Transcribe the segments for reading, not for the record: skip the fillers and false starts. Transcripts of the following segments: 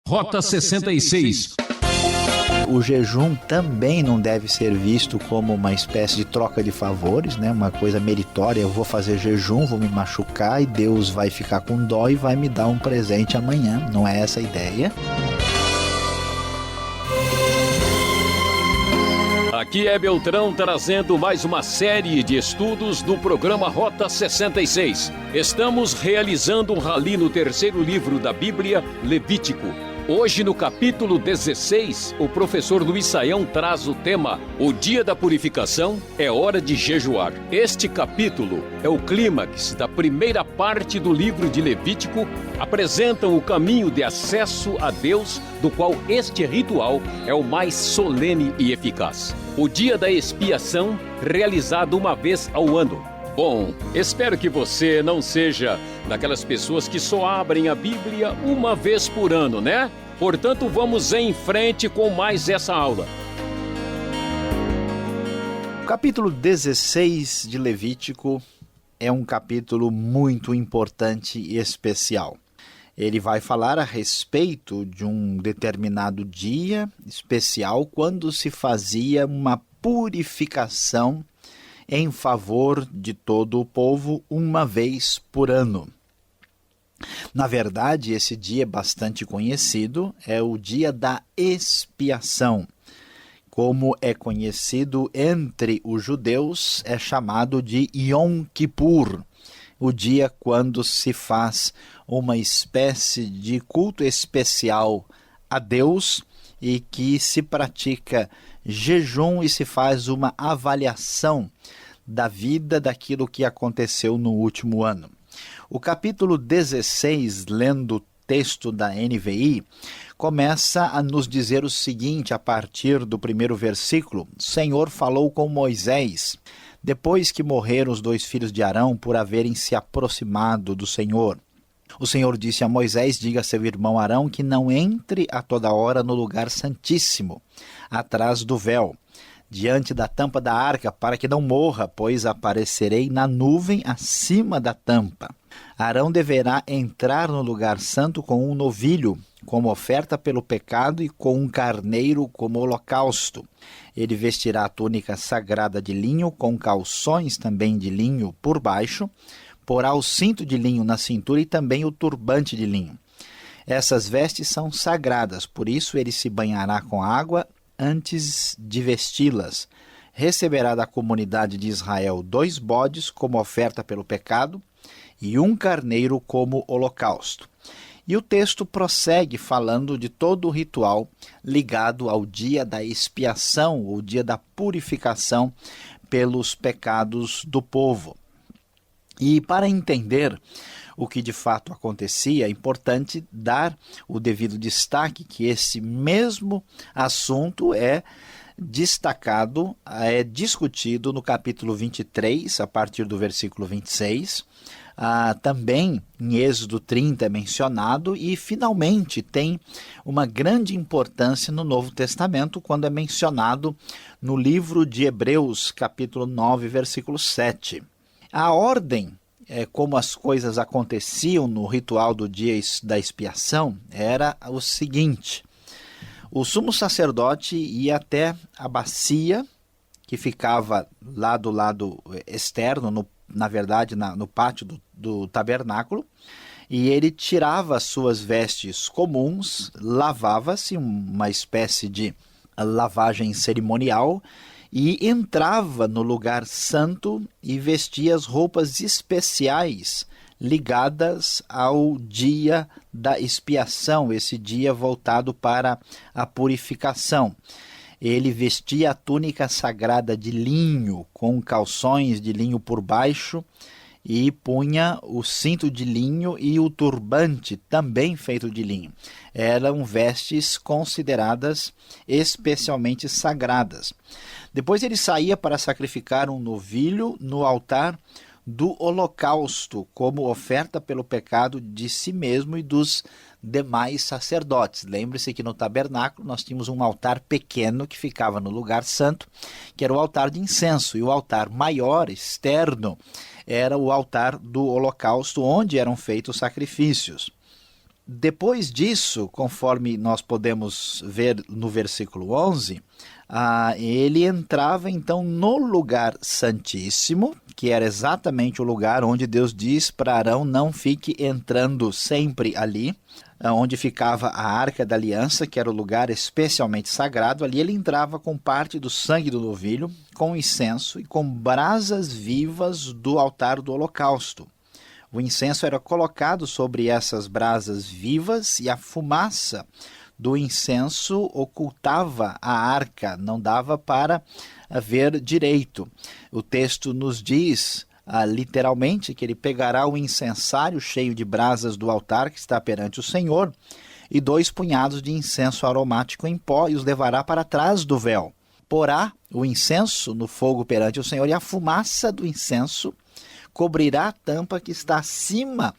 Rota 66. O jejum também não deve ser visto como uma espécie de troca de favores, né? Uma coisa meritória. Eu vou fazer jejum, vou me machucar e Deus vai ficar com dó e vai me dar um presente amanhã. Não é essa a ideia. Aqui é Beltrão trazendo mais uma série de estudos do programa Rota 66. Estamos realizando um rally no terceiro livro da Bíblia, Levítico. Hoje, no capítulo 16, o professor Luiz Saião traz o tema O Dia da Purificação é hora de jejuar. Este capítulo é o clímax da primeira parte do livro de Levítico, apresentam o caminho de acesso a Deus, do qual este ritual é o mais solene e eficaz. O Dia da Expiação, realizado uma vez ao ano. Bom, espero que você não seja daquelas pessoas que só abrem a Bíblia uma vez por ano, né? Portanto, vamos em frente com mais essa aula. O capítulo 16 de Levítico é um capítulo muito importante e especial. Ele vai falar a respeito de um determinado dia especial quando se fazia uma purificação em favor de todo o povo uma vez por ano. Na verdade, esse dia é bastante conhecido, é o dia da expiação. Como é conhecido entre os judeus, é chamado de Yom Kippur, o dia quando se faz uma espécie de culto especial a Deus e que se pratica jejum e se faz uma avaliação da vida, daquilo que aconteceu no último ano. O capítulo 16, lendo o texto da NVI, começa a nos dizer o seguinte, a partir do primeiro versículo: O Senhor falou com Moisés, depois que morreram os dois filhos de Arão por haverem se aproximado do Senhor. O Senhor disse a Moisés: diga a seu irmão Arão que não entre a toda hora no lugar santíssimo, atrás do véu, diante da tampa da arca, para que não morra, pois aparecerei na nuvem acima da tampa. Arão deverá entrar no lugar santo com um novilho, como oferta pelo pecado, e com um carneiro como holocausto. Ele vestirá a túnica sagrada de linho, com calções também de linho por baixo, porá o cinto de linho na cintura e também o turbante de linho. Essas vestes são sagradas, por isso ele se banhará com água antes de vesti-las. Receberá da comunidade de Israel 2 bodes como oferta pelo pecado e um carneiro como holocausto. E o texto prossegue falando de todo o ritual ligado ao dia da expiação, o dia da purificação pelos pecados do povo. E para entender o que de fato acontecia, é importante dar o devido destaque que esse mesmo assunto é destacado, é discutido no capítulo 23, a partir do versículo 26, também em Êxodo 30 é mencionado e finalmente tem uma grande importância no Novo Testamento quando é mencionado no livro de Hebreus, capítulo 9, versículo 7. A ordem, como as coisas aconteciam no ritual do dia da expiação, era o seguinte: o sumo sacerdote ia até a bacia, que ficava lá do lado externo, no pátio do tabernáculo, e ele tirava as suas vestes comuns, lavava-se, uma espécie de lavagem cerimonial, e entrava no lugar santo e vestia as roupas especiais ligadas ao dia da expiação, esse dia voltado para a purificação. Ele vestia a túnica sagrada de linho, com calções de linho por baixo, e punha o cinto de linho e o turbante, também feito de linho. Eram vestes consideradas especialmente sagradas. Depois ele saía para sacrificar um novilho no altar do holocausto, como oferta pelo pecado de si mesmo e dos demais sacerdotes. Lembre-se que no tabernáculo nós tínhamos um altar pequeno que ficava no lugar santo, que era o altar de incenso, e o altar maior, externo, era o altar do holocausto, onde eram feitos sacrifícios. depois disso, conforme nós podemos ver no versículo 11, ele entrava então no lugar santíssimo, que era exatamente o lugar onde Deus diz para Arão: não fique entrando sempre ali, onde ficava a Arca da Aliança, que era o lugar especialmente sagrado. Ali ele entrava com parte do sangue do novilho, com incenso e com brasas vivas do altar do holocausto. O incenso era colocado sobre essas brasas vivas e a fumaça do incenso ocultava a arca, não dava para ver direito. O texto nos diz literalmente que ele pegará o incensário cheio de brasas do altar que está perante o Senhor e 2 punhados de incenso aromático em pó e os levará para trás do véu. Porá o incenso no fogo perante o Senhor e a fumaça do incenso cobrirá a tampa que está acima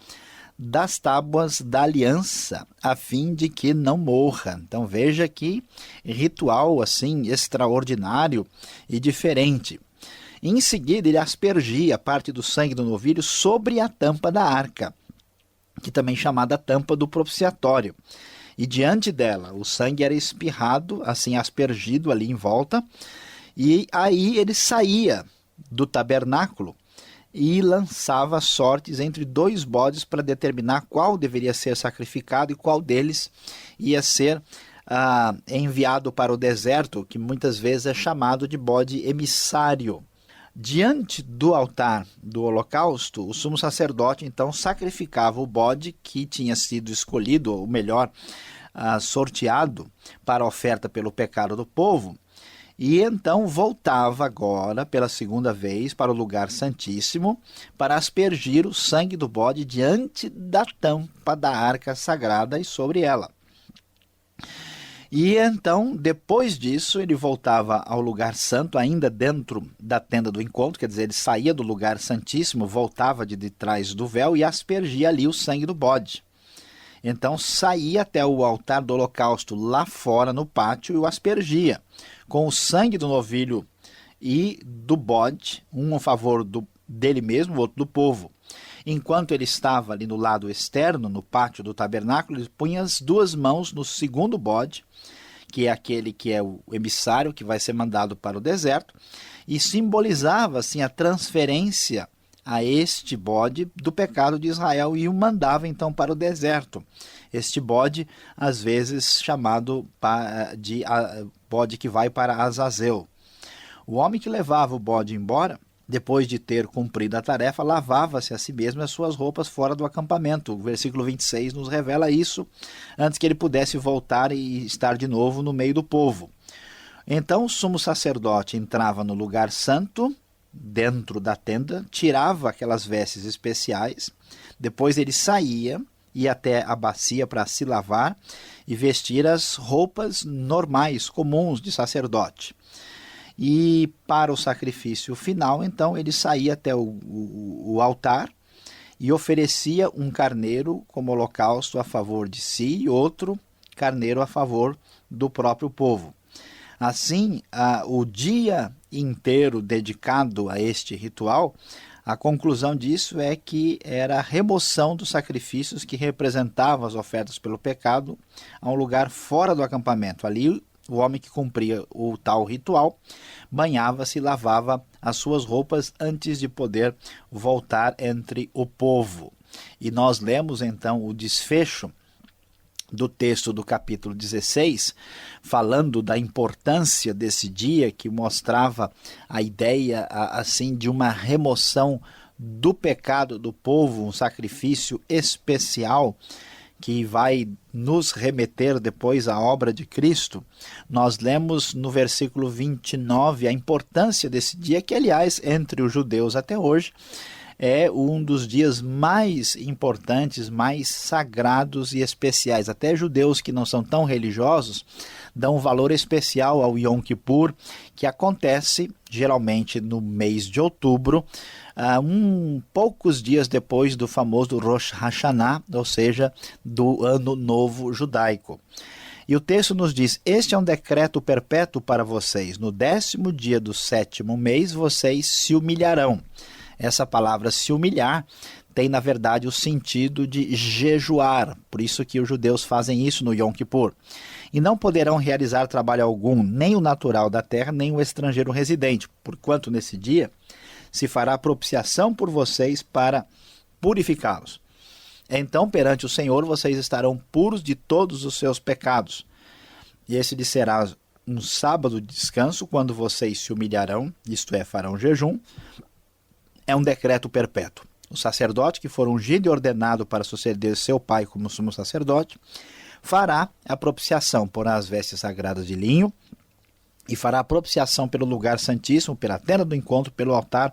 das tábuas da aliança, a fim de que não morra. Então veja que ritual assim extraordinário e diferente. Em seguida ele aspergia parte do sangue do novilho sobre a tampa da arca, que também é chamada tampa do propiciatório. E diante dela o sangue era espirrado, assim aspergido ali em volta, e aí ele saía do tabernáculo e lançava sortes entre 2 bodes para determinar qual deveria ser sacrificado e qual deles ia ser enviado para o deserto, que muitas vezes é chamado de bode emissário. Diante do altar do holocausto, o sumo sacerdote então sacrificava o bode que tinha sido escolhido, ou melhor, sorteado para a oferta pelo pecado do povo, e então voltava agora, pela segunda vez, para o lugar santíssimo, para aspergir o sangue do bode diante da tampa da arca sagrada e sobre ela. E então, depois disso, ele voltava ao lugar santo, ainda dentro da tenda do encontro, quer dizer, ele saía do lugar santíssimo, voltava de trás do véu e aspergia ali o sangue do bode. Então saía até o altar do holocausto lá fora no pátio e o aspergia com o sangue do novilho e do bode, um a favor dele mesmo, o outro do povo. Enquanto ele estava ali no lado externo, no pátio do tabernáculo, ele punha as 2 mãos no segundo bode, que é aquele que é o emissário, que vai ser mandado para o deserto, e simbolizava assim a transferência a este bode do pecado de Israel e o mandava então para o deserto. Este bode, às vezes chamado de bode que vai para Azazel. O homem que levava o bode embora, depois de ter cumprido a tarefa, lavava-se a si mesmo as suas roupas fora do acampamento. O versículo 26 nos revela isso, antes que ele pudesse voltar e estar de novo no meio do povo. Então o sumo sacerdote entrava no lugar santo, dentro da tenda, tirava aquelas vestes especiais, depois ele saía, ia até a bacia para se lavar e vestir as roupas normais, comuns de sacerdote. E para o sacrifício final, então, ele saía até o altar e oferecia um carneiro como holocausto a favor de si e outro carneiro a favor do próprio povo. Assim, o dia inteiro dedicado a este ritual, a conclusão disso é que era a remoção dos sacrifícios que representavam as ofertas pelo pecado a um lugar fora do acampamento. Ali, o homem que cumpria o tal ritual banhava-se e lavava as suas roupas antes de poder voltar entre o povo. E nós lemos então o desfecho do texto do capítulo 16, falando da importância desse dia, que mostrava a ideia assim de uma remoção do pecado do povo, um sacrifício especial que vai nos remeter depois à obra de Cristo. Nós lemos no versículo 29 a importância desse dia, que aliás entre os judeus até hoje é um dos dias mais importantes, mais sagrados e especiais. Até judeus que não são tão religiosos dão um valor especial ao Yom Kippur, que acontece geralmente no mês de outubro, poucos dias depois do famoso Rosh Hashanah, ou seja, do Ano Novo Judaico. E o texto nos diz: este é um decreto perpétuo para vocês. No 10º dia do 7º mês, vocês se humilharão. Essa palavra se humilhar tem, na verdade, o sentido de jejuar. Por isso que os judeus fazem isso no Yom Kippur. E não poderão realizar trabalho algum, nem o natural da terra, nem o estrangeiro residente, porquanto nesse dia se fará propiciação por vocês para purificá-los. Então, perante o Senhor, vocês estarão puros de todos os seus pecados. E esse lhe será um sábado de descanso, quando vocês se humilharão, isto é, farão jejum. É um decreto perpétuo. O sacerdote que for ungido e ordenado para suceder seu pai como sumo sacerdote, fará a propiciação, porá as vestes sagradas de linho, e fará a propiciação pelo lugar santíssimo, pela tenda do encontro, pelo altar,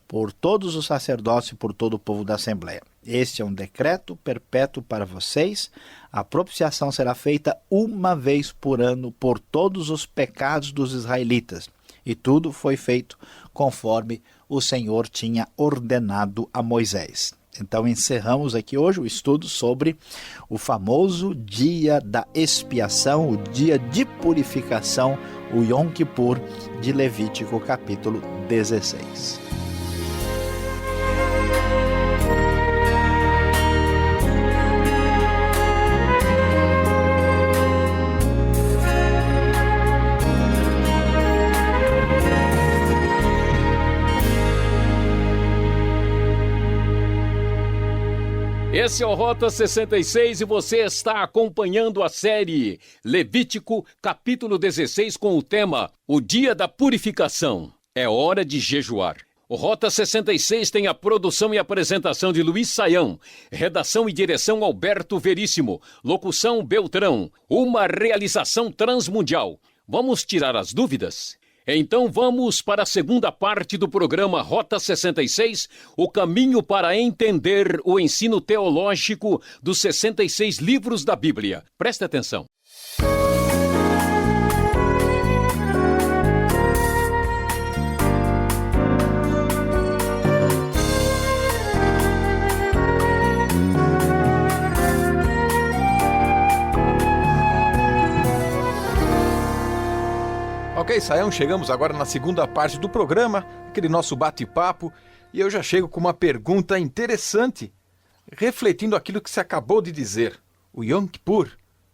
por todos os sacerdotes e por todo o povo da Assembleia. Este é um decreto perpétuo para vocês. A propiciação será feita uma vez por ano por todos os pecados dos israelitas. E tudo foi feito conforme o Senhor tinha ordenado a Moisés. Então encerramos aqui hoje o estudo sobre o famoso dia da expiação, o dia de purificação, o Yom Kippur de Levítico capítulo 16. Esse é o Rota 66 e você está acompanhando a série Levítico, capítulo 16, com o tema O Dia da Purificação. É hora de jejuar. O Rota 66 tem a produção e apresentação de Luiz Saião, redação e direção Alberto Veríssimo, locução Beltrão, uma realização transmundial. Vamos tirar as dúvidas? Então vamos para a segunda parte do programa Rota 66, o caminho para entender o ensino teológico dos 66 livros da Bíblia. Preste atenção. Ok, Saião, chegamos agora na segunda parte do programa, aquele nosso bate-papo, e eu já chego com uma pergunta interessante, refletindo aquilo que você acabou de dizer. O Yom Kippur,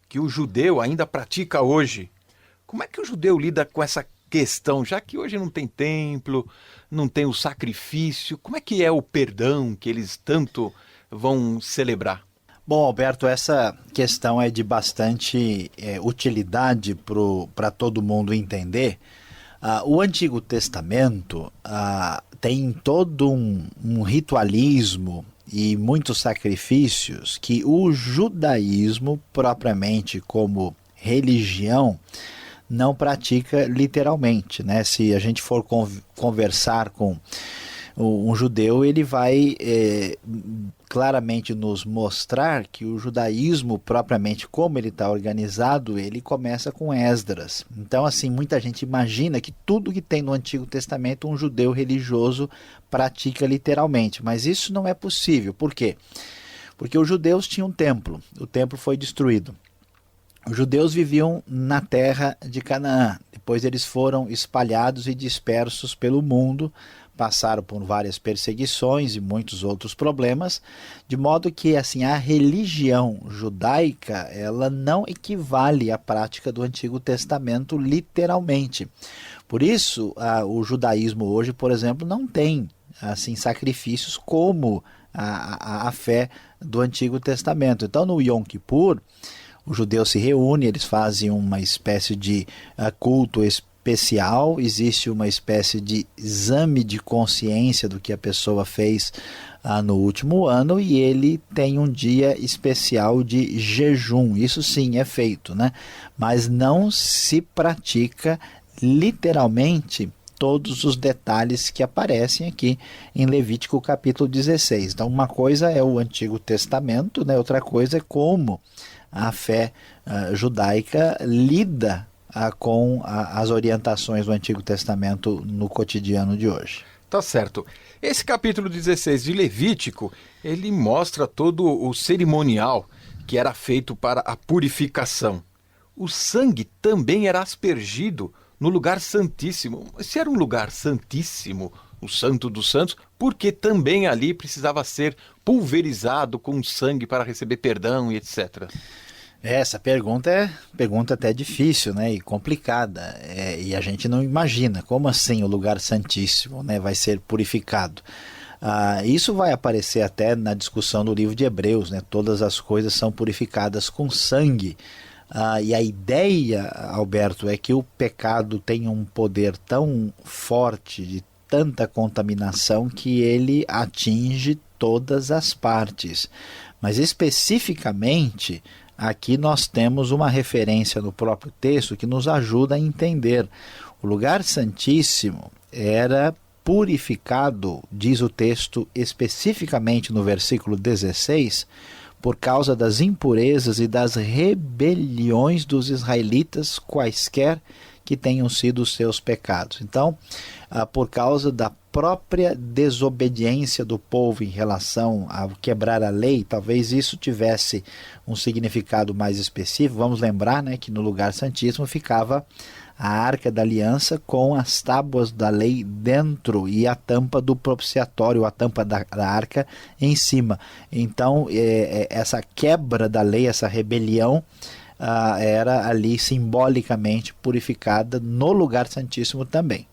que o judeu ainda pratica hoje. Como é que o judeu lida com essa questão, já que hoje não tem templo, não tem o sacrifício? Como é que é o perdão que eles tanto vão celebrar? Bom, Alberto, essa questão é de bastante utilidade para todo mundo entender. O Antigo Testamento tem todo um ritualismo e muitos sacrifícios que o judaísmo, propriamente como religião, não pratica literalmente, né? Se a gente for conversar com um judeu, ele vai claramente nos mostrar que o judaísmo, propriamente como ele está organizado, ele começa com Esdras. Então, assim, muita gente imagina que tudo que tem no Antigo Testamento um judeu religioso pratica literalmente, mas isso não é possível. Por quê? Porque os judeus tinham um templo, o templo foi destruído. Os judeus viviam na terra de Canaã, depois eles foram espalhados e dispersos pelo mundo, passaram por várias perseguições e muitos outros problemas, de modo que assim, a religião judaica ela não equivale à prática do Antigo Testamento literalmente. Por isso, o judaísmo hoje, por exemplo, não tem assim, sacrifícios como a fé do Antigo Testamento. Então, no Yom Kippur, os judeus se reúnem, eles fazem uma espécie de culto especial, existe uma espécie de exame de consciência do que a pessoa fez no último ano e ele tem um dia especial de jejum. Isso sim é feito, né? Mas não se pratica literalmente todos os detalhes que aparecem aqui em Levítico capítulo 16. Então uma coisa é o Antigo Testamento, né? Outra coisa é como a fé judaica lida com as orientações do Antigo Testamento no cotidiano de hoje. Tá certo. Esse capítulo 16 de Levítico, ele mostra todo o cerimonial que era feito para a purificação. O sangue também era aspergido no lugar santíssimo. Se era um lugar santíssimo, o Santo dos Santos, porque também ali precisava ser pulverizado com sangue para receber perdão e etc. Essa pergunta é até difícil, né, e complicada, e a gente não imagina como assim o lugar santíssimo, né, vai ser purificado. Isso vai aparecer até na discussão do livro de Hebreus, né, todas as coisas são purificadas com sangue. E a ideia, Alberto, é que o pecado tem um poder tão forte, de tanta contaminação, que ele atinge todas as partes. Mas especificamente, aqui nós temos uma referência no próprio texto que nos ajuda a entender. O lugar santíssimo era purificado, diz o texto especificamente no versículo 16, por causa das impurezas e das rebeliões dos israelitas, quaisquer que tenham sido os seus pecados. Então, por causa da própria desobediência do povo em relação a quebrar a lei, talvez isso tivesse um significado mais específico. Vamos lembrar, né, que no lugar santíssimo ficava a Arca da Aliança com as tábuas da lei dentro e a tampa do propiciatório, a tampa da arca em cima. Então, essa quebra da lei, essa rebelião, era ali simbolicamente purificada no lugar santíssimo também.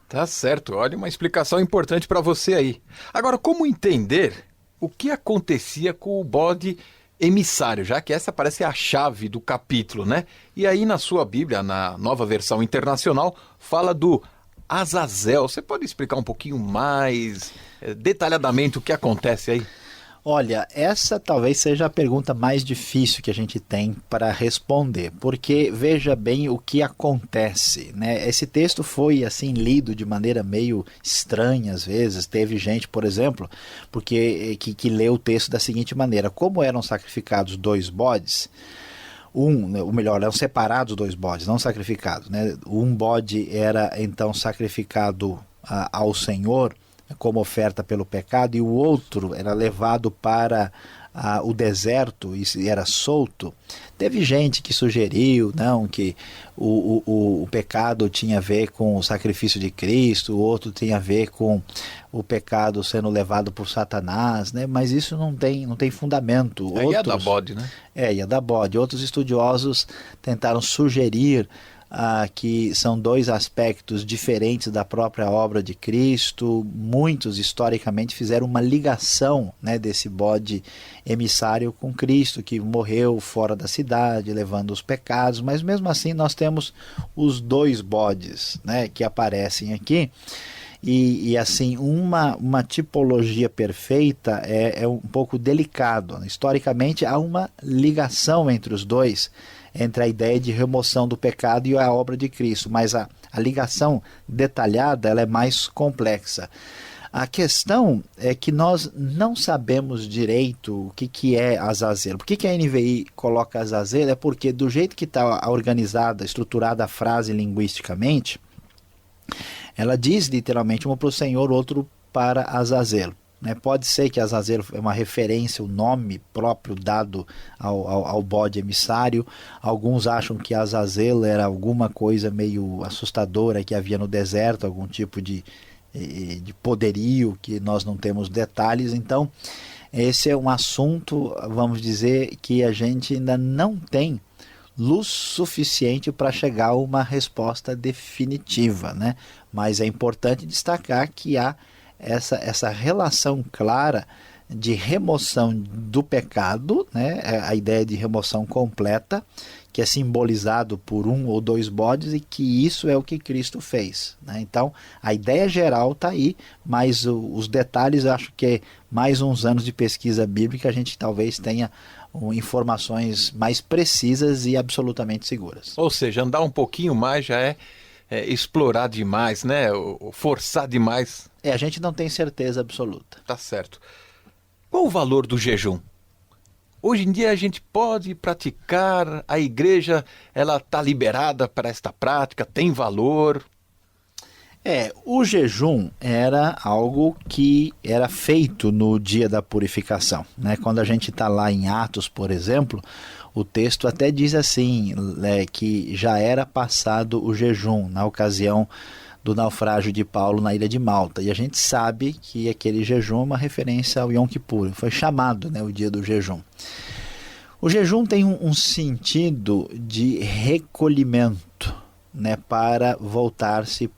Tá certo, olha, uma explicação importante para você aí. Agora, como entender o que acontecia com o bode emissário, já que essa parece a chave do capítulo, né? E aí na sua Bíblia, na Nova Versão Internacional, fala do Azazel. Você pode explicar um pouquinho mais detalhadamente o que acontece aí? Olha, essa talvez seja a pergunta mais difícil que a gente tem para responder, porque veja bem o que acontece, né? Esse texto foi assim lido de maneira meio estranha às vezes. Teve gente, por exemplo, que leu o texto da seguinte maneira: como eram sacrificados 2 bodes, eram separados 2 bodes, não sacrificados, né? Um bode era então sacrificado ao Senhor como oferta pelo pecado, e o outro era levado para o deserto e era solto. Teve gente que sugeriu que o pecado tinha a ver com o sacrifício de Cristo, o outro tinha a ver com o pecado sendo levado por Satanás, né? Mas isso não tem fundamento. Ia dar bode, né? Ia dar bode. Outros estudiosos tentaram sugerir que são 2 aspectos diferentes da própria obra de Cristo. Muitos historicamente fizeram uma ligação, né, desse bode emissário com Cristo, que morreu fora da cidade, levando os pecados, mas mesmo assim nós temos os 2 bodes, né, que aparecem aqui. E assim, uma tipologia perfeita é um pouco delicado. Historicamente há uma ligação entre os dois, entre a ideia de remoção do pecado e a obra de Cristo, mas a ligação detalhada ela é mais complexa. A questão é que nós não sabemos direito o que é Azazel. Por que a NVI coloca Azazel? É porque do jeito que está organizada, estruturada a frase linguisticamente, ela diz literalmente um para o Senhor, outro para Azazel. Pode ser que Azazel é uma referência, o nome próprio dado ao bode emissário. Alguns acham que Azazel era alguma coisa meio assustadora que havia no deserto, algum tipo de poderio que nós não temos detalhes. Então, esse é um assunto, vamos dizer, que a gente ainda não tem luz suficiente para chegar a uma resposta definitiva, né? Mas é importante destacar que há essa relação clara de remoção do pecado, né? A ideia de remoção completa, que é simbolizado por 1 ou 2 bodes, e que isso é o que Cristo fez, né? Então, a ideia geral está aí, mas os detalhes, eu acho que é mais uns anos de pesquisa bíblica, a gente talvez tenha informações mais precisas e absolutamente seguras. Ou seja, andar um pouquinho mais já é explorar demais, né? Forçar demais. A gente não tem certeza absoluta. Tá certo. Qual o valor do jejum? Hoje em dia a gente pode praticar, a igreja ela está liberada para esta prática, tem valor? O jejum era algo que era feito no dia da purificação, né? Quando a gente está lá em Atos, por exemplo, o texto até diz assim, que já era passado o jejum na ocasião do naufrágio de Paulo na ilha de Malta. E a gente sabe que aquele jejum é uma referência ao Yom Kippur, foi chamado, né, o dia do jejum. O jejum tem um sentido de recolhimento, né, para voltar-se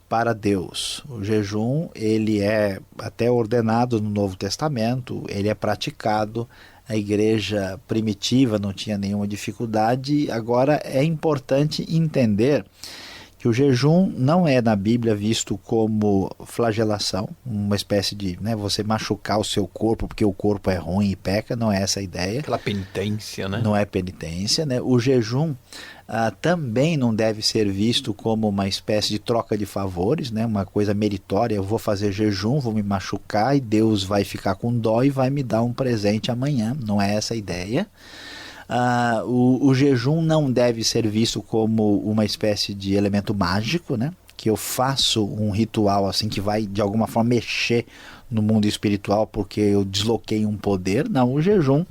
para Deus. O jejum, ele é até ordenado no Novo Testamento, ele é praticado, a igreja primitiva não tinha nenhuma dificuldade. Agora é importante entender que o jejum não é na Bíblia visto como flagelação, uma espécie de, né, você machucar o seu corpo porque o corpo é ruim e peca, não é essa a ideia. Aquela penitência, né? Não é penitência, né? O jejum também não deve ser visto como uma espécie de troca de favores, né? Uma coisa meritória, eu vou fazer jejum, vou me machucar e Deus vai ficar com dó e vai me dar um presente amanhã, não é essa a ideia. O jejum não deve ser visto como uma espécie de elemento mágico, né? Que eu faço um ritual assim que vai de alguma forma mexer no mundo espiritual porque eu desloquei um poder. Não, o jejum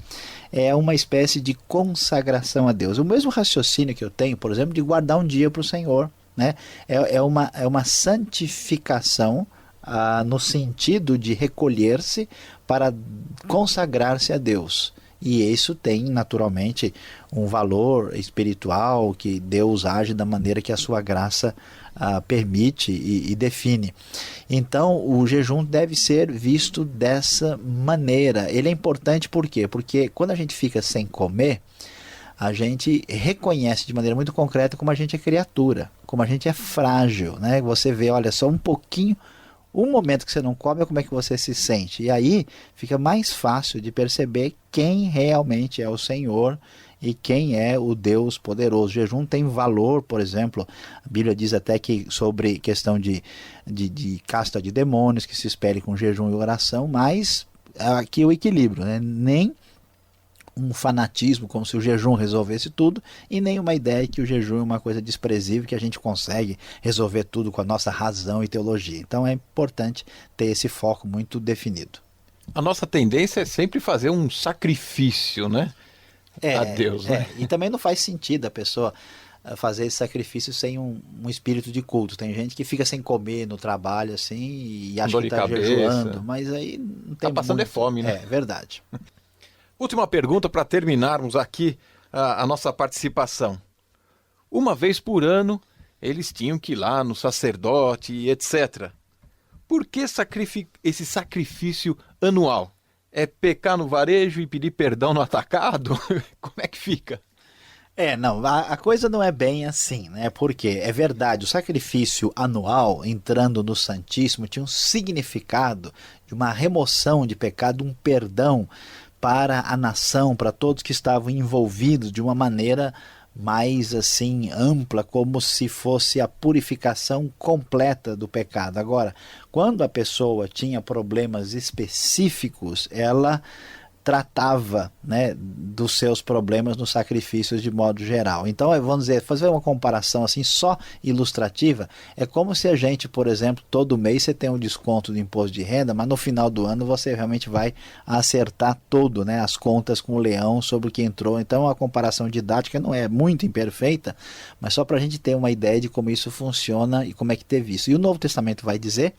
é uma espécie de consagração a Deus. O mesmo raciocínio que eu tenho, por exemplo, de guardar um dia para o Senhor, né? É uma santificação no sentido de recolher-se para consagrar-se a Deus. E isso tem, naturalmente, um valor espiritual que Deus age da maneira que a sua graça permite e define. Então, o jejum deve ser visto dessa maneira. Ele é importante por quê? Porque quando a gente fica sem comer, a gente reconhece de maneira muito concreta como a gente é criatura, como a gente é frágil, né? Você vê, olha, só um pouquinho, um momento que você não come, como é que você se sente? E aí fica mais fácil de perceber quem realmente é o Senhor e quem é o Deus poderoso. O jejum tem valor, por exemplo, a Bíblia diz até que sobre questão de casta de demônios, que se espere com jejum e oração, mas aqui o equilíbrio, né? Nem um fanatismo como se o jejum resolvesse tudo e nem uma ideia que o jejum é uma coisa desprezível que a gente consegue resolver tudo com a nossa razão e teologia. Então é importante ter esse foco muito definido. A nossa tendência é sempre fazer um sacrifício, né? A Deus, né? E também não faz sentido a pessoa fazer esse sacrifício sem um espírito de culto. Tem gente que fica sem comer no trabalho assim e acha que está jejuando, mas aí não tem. Está passando muito... fome, né? É verdade. Última pergunta para terminarmos aqui a nossa participação. Uma vez por ano, eles tinham que ir lá no sacerdote e etc. Por que esse sacrifício anual? É pecar no varejo e pedir perdão no atacado? Como é que fica? Não, a coisa não é bem assim, né? Porque é verdade, o sacrifício anual, entrando no Santíssimo, tinha um significado de uma remoção de pecado, um perdão para a nação, para todos que estavam envolvidos de uma maneira mais assim ampla, como se fosse a purificação completa do pecado. Agora, quando a pessoa tinha problemas específicos, ela tratava, né, dos seus problemas nos sacrifícios de modo geral. Então, vamos dizer, fazer uma comparação assim só ilustrativa, é como se a gente, por exemplo, todo mês você tem um desconto do imposto de renda, mas no final do ano você realmente vai acertar todo, né, as contas com o leão sobre o que entrou. Então, a comparação didática não é muito imperfeita, mas só para a gente ter uma ideia de como isso funciona e como é que teve isso. E o Novo Testamento vai dizer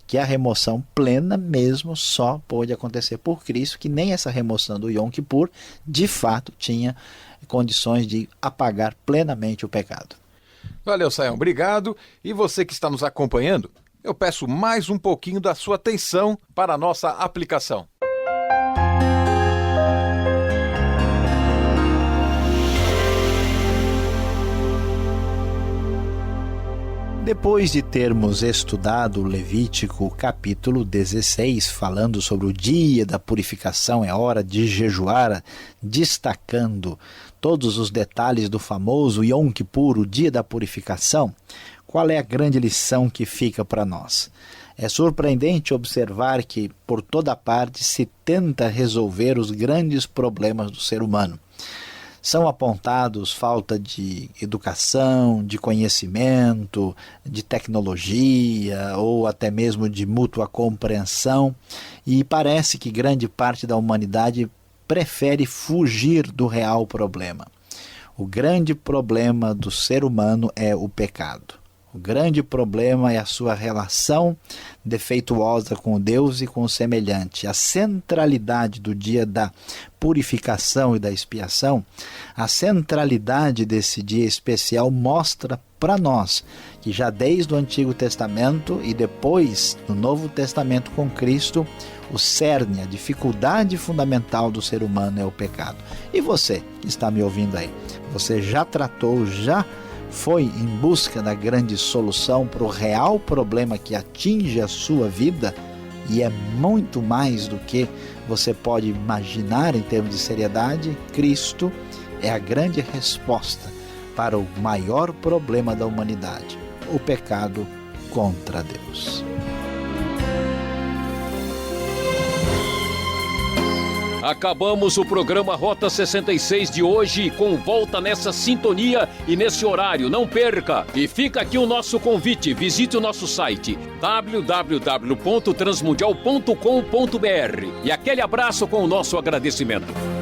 que a remoção plena mesmo só pôde acontecer por Cristo, que nem essa remoção do Yom Kippur, de fato, tinha condições de apagar plenamente o pecado. Valeu, Sayão, obrigado. E você que está nos acompanhando, eu peço mais um pouquinho da sua atenção para a nossa aplicação. Depois de termos estudado o Levítico capítulo 16, falando sobre o dia da purificação, é hora de jejuar, destacando todos os detalhes do famoso Yom Kippur, o dia da purificação, qual é a grande lição que fica para nós? É surpreendente observar que por toda parte se tenta resolver os grandes problemas do ser humano. São apontados falta de educação, de conhecimento, de tecnologia ou até mesmo de mútua compreensão, e parece que grande parte da humanidade prefere fugir do real problema. O grande problema do ser humano é o pecado. O grande problema é a sua relação defeituosa com Deus e com o semelhante. A centralidade do dia da purificação e da expiação, a centralidade desse dia especial mostra para nós que já desde o Antigo Testamento e depois no Novo Testamento com Cristo, o cerne, a dificuldade fundamental do ser humano é o pecado. E você que está me ouvindo aí, você já tratou, já foi em busca da grande solução para o real problema que atinge a sua vida? E é muito mais do que você pode imaginar em termos de seriedade. Cristo é a grande resposta para o maior problema da humanidade, o pecado contra Deus. Acabamos o programa Rota 66 de hoje com volta nessa sintonia e nesse horário. Não perca! E fica aqui o nosso convite. Visite o nosso site www.transmundial.com.br. E aquele abraço com o nosso agradecimento.